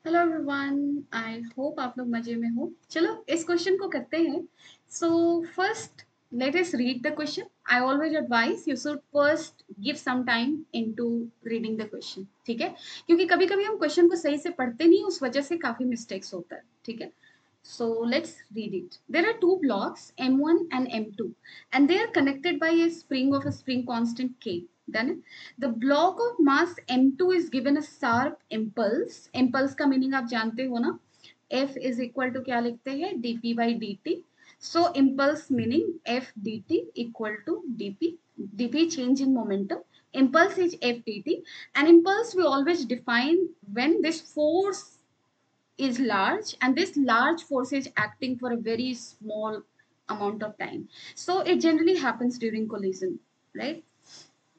Hello everyone, I hope आप लोग मजे में हो। चलो इस क्वेश्चन को करते हैं। So first let us read the question. I always advise you should first give some time into reading the question, ठीक है? क्योंकि कभी कभी हम क्वेश्चन को सही से पढ़ते नहीं, उस वजह से काफी मिस्टेक्स होता है, ठीक है? So let's read it. There are two blocks, M1 and M2, and they are connected by a spring of a spring constant K. Then the block of mass M2 is given a sharp impulse. Impulse का meaning आप जानते हो ना? F is equal to क्या लिखते हैं? dp by dt. So impulse meaning F dt equal to dp. dp change in momentum. Impulse is F dt, and impulse we always define when this force is large and this large force is acting for a very small amount of time. So it generally happens during collision, right?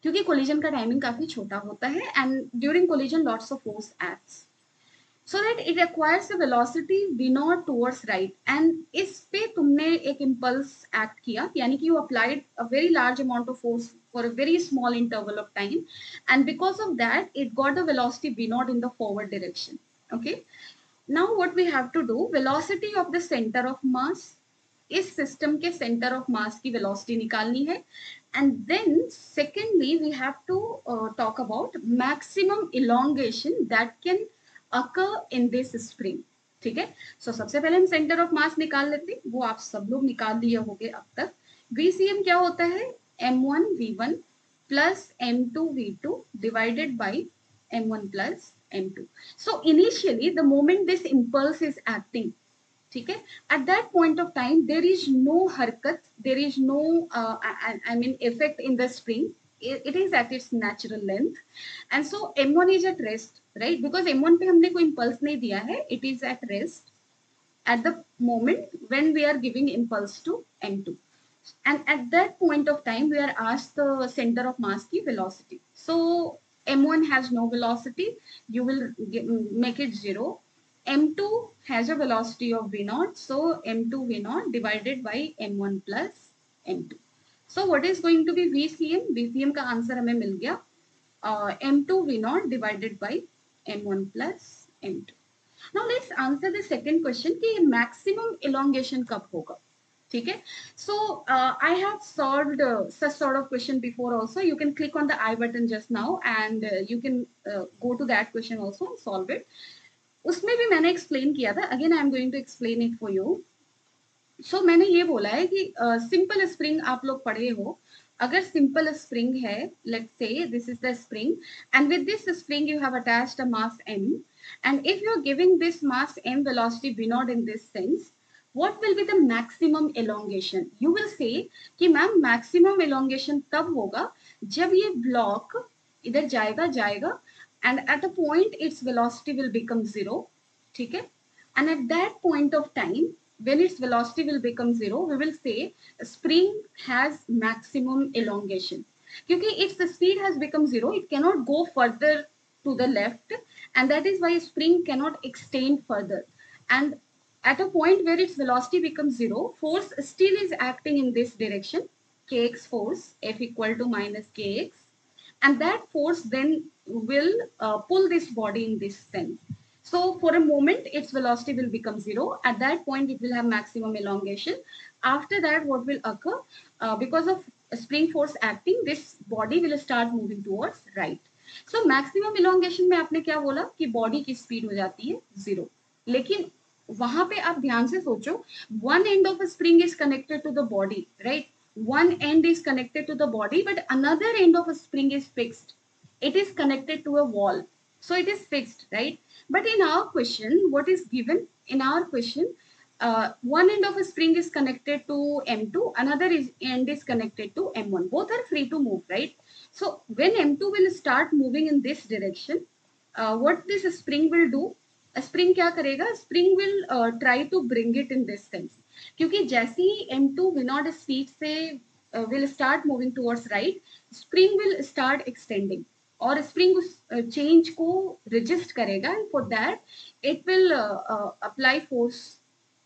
क्योंकि collision का timing काफी छोटा होता है and during collision lots of force acts so that it acquires a velocity v naught towards right, and इस पे तुमने एक impulse act किया, यानी कि you applied a very large amount of force for a very small interval of time, and because of that it got the velocity v naught in the forward direction. Okay, now what we have to do, velocity of the center of mass, इस system के centre of mass की velocity निकालनी है, and then secondly we have to talk about maximum elongation that can occur in this spring, ठीक है? सो सबसे पहले हम सेंटर ऑफ मास निकाल लेते हैं, वो आप सब लोग निकाल लिए होंगे अब तक। VCM क्या होता है? M1 V1 plus M2 V2 divided by M1 plus M2. So initially the moment this impulse is acting, ठीक है, at that point of time there is no हरकत, there is no I mean effect in the spring. It is at its natural length, and so M1 is at rest, right? Because M1 पे हमने कोई impulse नहीं दिया है, it is at rest at the moment when we are giving impulse to M2, and at that point of time we are asked the center of mass की velocity. So M1 has no velocity, you will make it 0. M2 has a velocity of v naught, so M2 v naught divided by M1 plus M2. So what is going to be VCM? VCM का answer हमें मिल गया M2 v naught divided by M1 plus M2. Now let's answer the second question कि maximum elongation कब होगा, ठीक है? So I have solved such sort of question before also. You can click on the I button just now and you can go to that question also and solve it. उसमें भी मैंने explain किया था. Again I am going to explain it for you. So मैंने ये बोला है कि simple spring आप लोग पढ़े हो. अगर simple spring है, let's say this is the spring, and with this spring you have attached a mass m, and if you are giving this mass m velocity v naught in this sense, what will be the maximum elongation? You will say कि ma'am maximum elongation तब होगा जब ये block इधर जाएगा जाएगा and at a point its velocity will become 0, ठीक है? And at that point of time when its velocity will become 0, we will say spring has maximum elongation. क्योंकि its speed has become 0, it cannot go further to the left, and that is why spring cannot extend further. And at a point where its velocity becomes 0, force still is acting in this direction, kx force, F equal to minus kx, and that force then will pull this body in this sense. So for a moment, its velocity will become 0. At that point, it will have maximum elongation. After that, what will occur? Because of spring force acting, this body will start moving towards right. So maximum elongation में आपने क्या बोला कि body की speed हो जाती है 0. लेकिन वहां पे आप ध्यान से सोचो, one end of a spring is connected to the body, right? One end is connected to the body, but another end of a spring is fixed. It is connected to a wall. So it is fixed, right? But in our question, what is given in our question, one end of a spring is connected to M2, another end is connected to M1. Both are free to move, right? So when M2 will start moving in this direction, what this spring will do, spring क्या करेगा? Spring will try to bring it in this sense. क्योंकि जैसे ही M2 V0 speed से will start moving towards right, spring will start extending. और spring उस change को resist करेगा, and for that it will apply force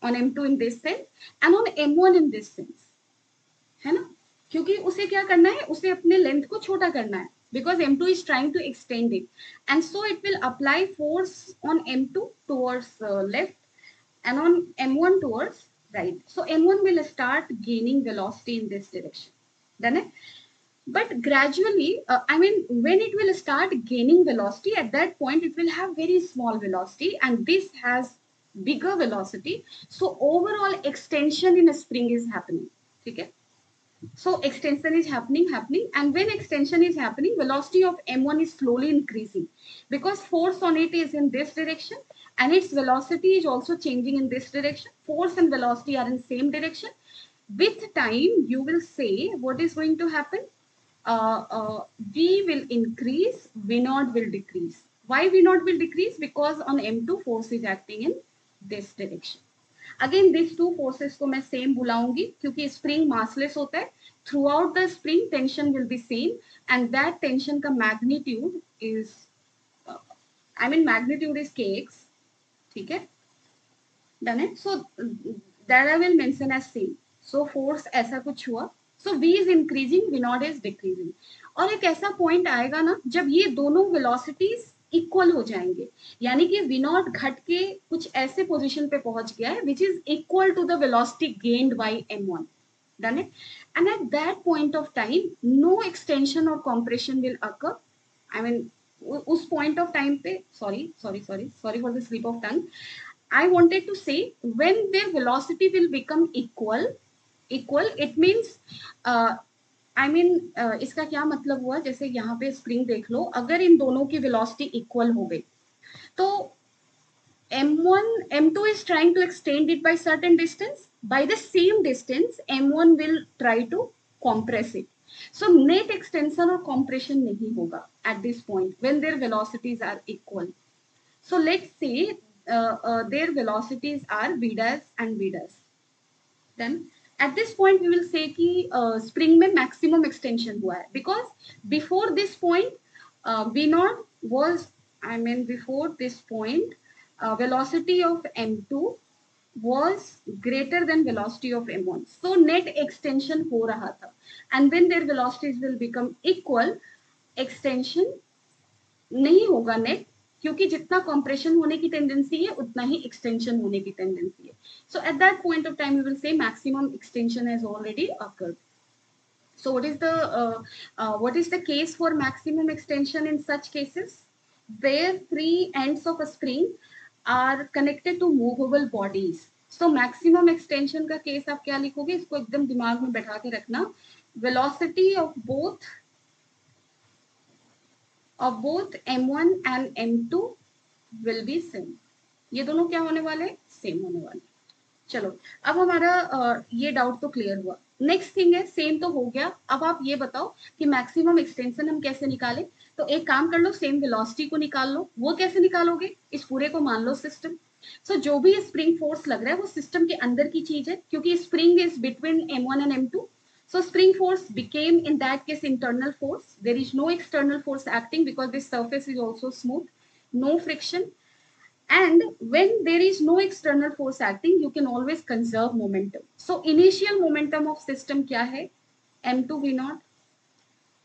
on M2 in this sense and on M1 in this sense, है ना? क्योंकि उसे क्या करना है, उसे अपने लेंथ को छोटा करना है, because M2 is trying to extend it, and so it will apply force on M2 towards left and on M1 towards right. So M1 will start gaining velocity in this direction. Done it? But gradually, when it will start gaining velocity, at that point it will have very small velocity, and this has bigger velocity. So overall extension in a spring is happening. Okay? So extension is happening, and when extension is happening, velocity of M1 is slowly increasing because force on it is in this direction, and its velocity is also changing in this direction. Force and velocity are in same direction. With time, you will say what is going to happen. V will increase, V naught will decrease. Why V naught will decrease? Because on M2 force is acting in this direction. Again this two forces को मैं same बुलाऊंगी क्योंकि spring massless होता है. Throughout the spring tension will be same, and that tension का magnitude is magnitude is kx. ठीक है, done है. So that I will mention as same. So force ऐसा कुछ हुआ. So v is increasing, v not is decreasing. और एक ऐसा पॉइंट आएगा ना जब ये दोनों वेलोसिटीज इक्वल हो जाएंगे, यानी कि v नॉट घट के कुछ ऐसे पोजीशन पे पहुंच गया है which is equal to the velocity gained by m1. Done it. And at that point of time no extension और कॉम्प्रेशन विल अकर. उस पॉइंट ऑफ टाइम पे sorry for the slip of tongue. I wanted to say when their velocity will become equal, it means इसका क्या मतलब हुआ, जैसे यहाँ पे स्प्रिंग देख लो, अगर इन दोनों की वेलोसिटी इक्वल हो गई तो M2 is trying to extend it by certain distance. By the same distance, M1 will try to compress it. So net extension or compression नहीं होगा at this point when their velocities are equal. So let's say their velocities are v dash and v dash. Then at this point we will say कि spring में maximum extension हुआ है because before this point v naught was before this point velocity of m2 was greater than velocity of m1. So net extension हो रहा था, and when their velocities will become equal, extension नहीं होगा net, क्योंकि जितना compression होने की tendency है उतना ही extension होने की टेंडेंसी है. So at that point of time, we will say maximum extension has already occurred. So what is the case for maximum extension in such cases? Where three ends of a spring are connected to movable bodies. So maximum extension का case आप क्या लिखोगे, इसको एकदम दिमाग में बैठा के रखना. Velocity of both m1 and m2 will be same. ये दोनों क्या होने वाले, सेम होने वाले. चलो अब हमारा ये डाउट तो क्लियर हुआ. नेक्स्ट थिंग है, सेम तो हो गया. अब आप ये बताओ कि मैक्सिमम एक्सटेंशन हम कैसे निकालें. तो एक काम कर लो, सेम वेलोसिटी को निकाल लो. वो कैसे निकालोगे, इस पूरे को मान लो सिस्टम. सो जो भी स्प्रिंग फोर्स लग रहा है वो सिस्टम के अंदर की चीज है, क्योंकि spring is between m1 and m2. So spring force became in that case internal force. There is no external force acting because this surface is also smooth, no friction. And when there is no external force acting, you can always conserve momentum. So initial momentum of system kya hai, m2 v naught,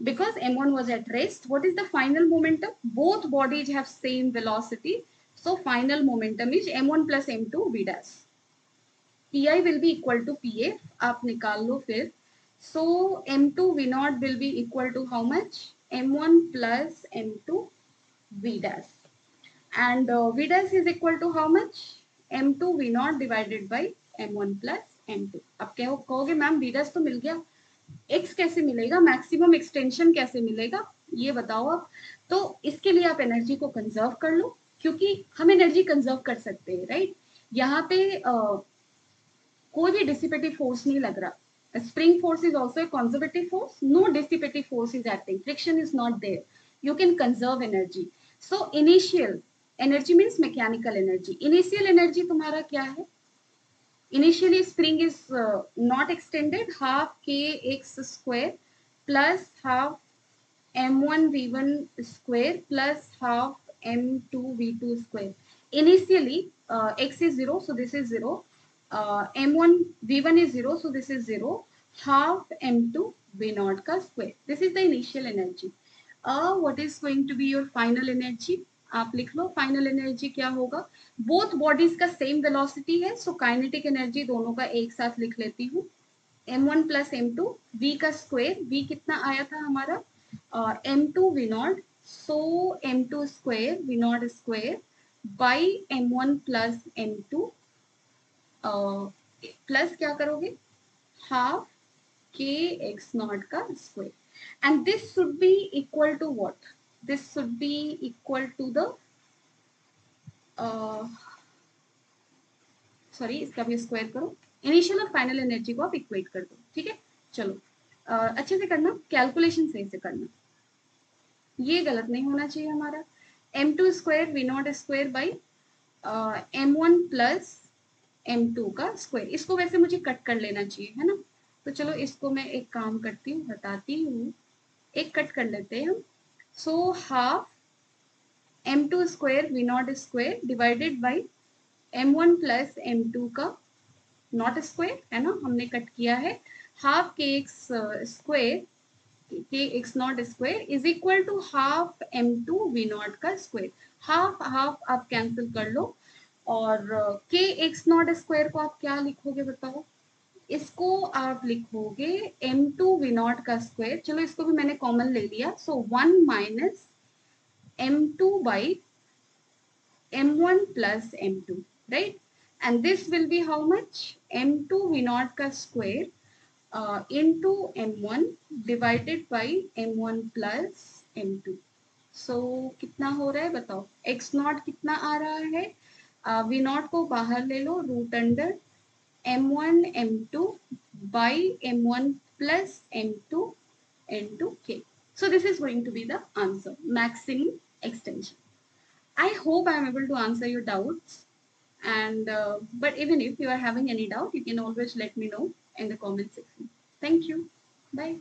because m1 was at rest. What is the final momentum? Both bodies have same velocity, so final momentum is m1 plus m2 v dash. pi will be equal to pa. आप निकाल लो फिर. So m2 v naught will be equal to how much? m1 plus m2 v dash. And v dash is equal to how much? m2 v naught divided by m1 plus m2. अब क्या कहोगे ma'am v dash तो मिल गया, x कैसे मिलेगा, maximum extension कैसे मिलेगा, ये बताओ आप. तो इसके लिए आप एनर्जी को कंजर्व कर लो, क्योंकि हम एनर्जी कंजर्व कर सकते हैं, राइट. यहाँ पे कोई भी डिसिपेटिव फोर्स नहीं लग रहा. Spring force is also a conservative force. No dissipative force is acting. Friction is not there. You can conserve energy. So initial energy means mechanical energy. Initial energy तुम्हारा क्या है? Initially spring is not extended. Half kx square plus half m1 v1 square plus half m2 v2 square. Initially x is 0, so this is 0. m1 v1 is 0, so this is 0. Half m2 v naught का square. This is the initial energy. What is going to be your final energy? आप लिख लो final energy क्या होगा. Both bodies का same velocity है, so kinetic energy दोनों का एक साथ लिख लेती हूँ. m1 प्लस m2, v का स्क्वायर, v कितना आया था हमारा m2 v nought, so m2 square v nought square by m1 plus m2 plus क्या करोगे हाफ के एक्स नॉट का square. And this should be equal to what? This should be equal to the sorry, इसका भी square करो. Initial और final energy को आप equate कर दो. ठीक है, चलो अच्छे से करना, कैलकुलेशन सही से करना, ये गलत नहीं होना चाहिए हमारा. m2 square v nought square by m1 plus m2 का स्क्वायर. इसको वैसे मुझे कट कर लेना चाहिए है ना, तो चलो इसको मैं एक काम करती हूँ, बताती हूँ, एक कट कर लेते हैं हम. So half m2 square v nought square divided by m1 plus m2 का नॉट स्क्वायर है ना, हमने कट किया है. Half k x square k x nought square is equal to half m2 v nought का स्क्वायर. हाफ हाफ आप cancel कर लो, और के एक्स नॉट स्क्वायर को आप क्या लिखोगे बताओ? इसको आप लिखोगे m2 वी नॉट का स्क्वायर. चलो इसको भी मैंने कॉमन ले लिया, सो 1 minus m2 by m1 plus m2, right? And this will be how much? m2 v naught का square into m1 divided by m1 plus m2. So कितना हो रहा है बताओ? x नॉट कितना आ रहा है? v नॉट को बाहर ले लो, root under m1 m2 by m1 plus m2 into k. So this is going to be the answer, maximum extension. I hope I am able to answer your doubts. And but even if you are having any doubt, you can always let me know in the comment section. Thank you. Bye.